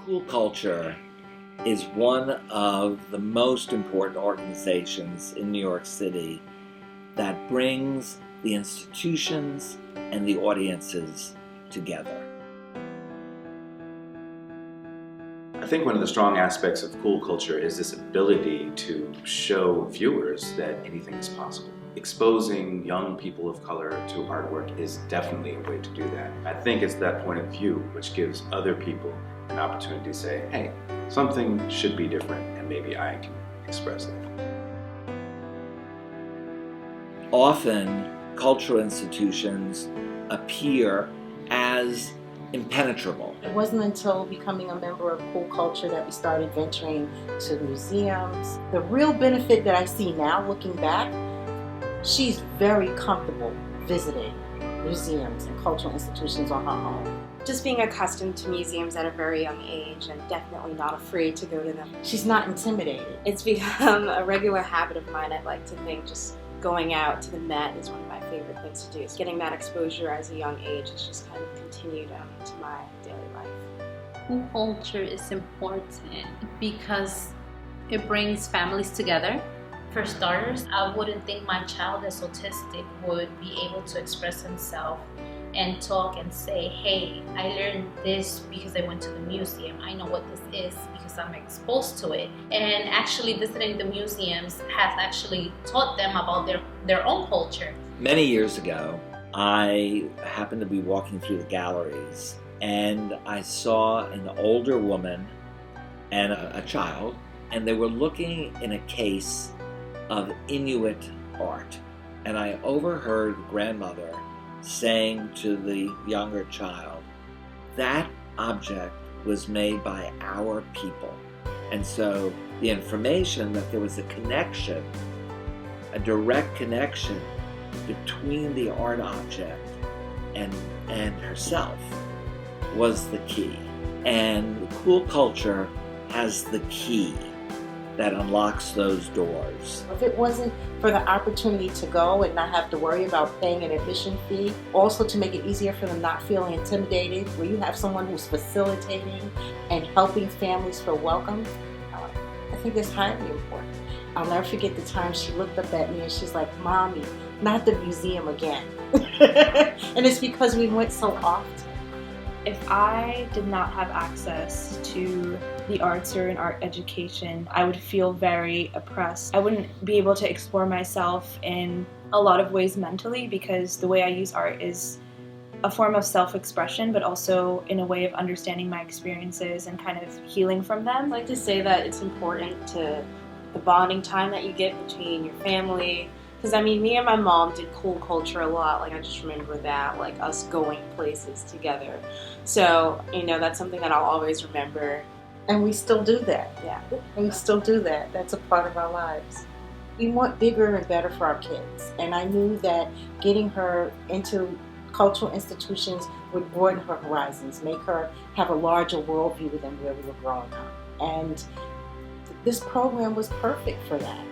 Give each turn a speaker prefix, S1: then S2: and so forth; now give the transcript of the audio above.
S1: Cool Culture is one of the most important organizations in New York City that brings the institutions and the audiences together.
S2: I think one of the strong aspects of Cool Culture is this ability to show viewers that anything is possible. Exposing young people of color to artwork is definitely a way to do that. I think it's that point of view which gives other people an opportunity to say, hey, something should be different and maybe I can express that.
S1: Often, cultural institutions appear as impenetrable.
S3: It wasn't until becoming a member of Cool Culture that we started venturing to museums. The real benefit that I see now, looking back, she's very comfortable visiting museums and cultural institutions on her own.
S4: Just being accustomed to museums at a very young age and definitely not afraid to go to them.
S3: She's not intimidated.
S4: It's become a regular habit of mine. I'd like to think just going out to the Met is one of my favorite things to do. Getting that exposure as a young age has just kind of continued into my daily life.
S5: Cool culture is important because it brings families together. For starters, I wouldn't think my child that's autistic would be able to express himself and talk and say, hey, I learned this because I went to the museum. I know what this is because I'm exposed to it. And actually visiting the museums has actually taught them about their own culture.
S1: Many years ago, I happened to be walking through the galleries and I saw an older woman and a child, and they were looking in a case of Inuit art. And I overheard the grandmother saying to the younger child, that object was made by our people. And so the information that there was a connection, a direct connection between the art object and herself was the key. And Cool Culture has the key that unlocks those doors.
S3: If it wasn't for the opportunity to go and not have to worry about paying an admission fee, also to make it easier for them not feeling intimidated, where you have someone who's facilitating and helping families feel welcome, I think that's highly important. I'll never forget the time she looked up at me and she's like, Mommy, not the museum again. And it's because we went so often.
S6: If I did not have access to the arts or an art education, I would feel very oppressed. I wouldn't be able to explore myself in a lot of ways mentally, because the way I use art is a form of self-expression, but also in a way of understanding my experiences and kind of healing from them.
S4: I'd like to say that it's important to the bonding time that you get between your family. Because, I mean, me and my mom did Cool Culture a lot. Like, I just remember that, like, us going places together. So, you know, that's something that I'll always remember.
S3: And we still do that.
S4: Yeah.
S3: And we still do that. That's a part of our lives. We want bigger and better for our kids. And I knew that getting her into cultural institutions would broaden her horizons, make her have a larger worldview than where we were growing up. And this program was perfect for that.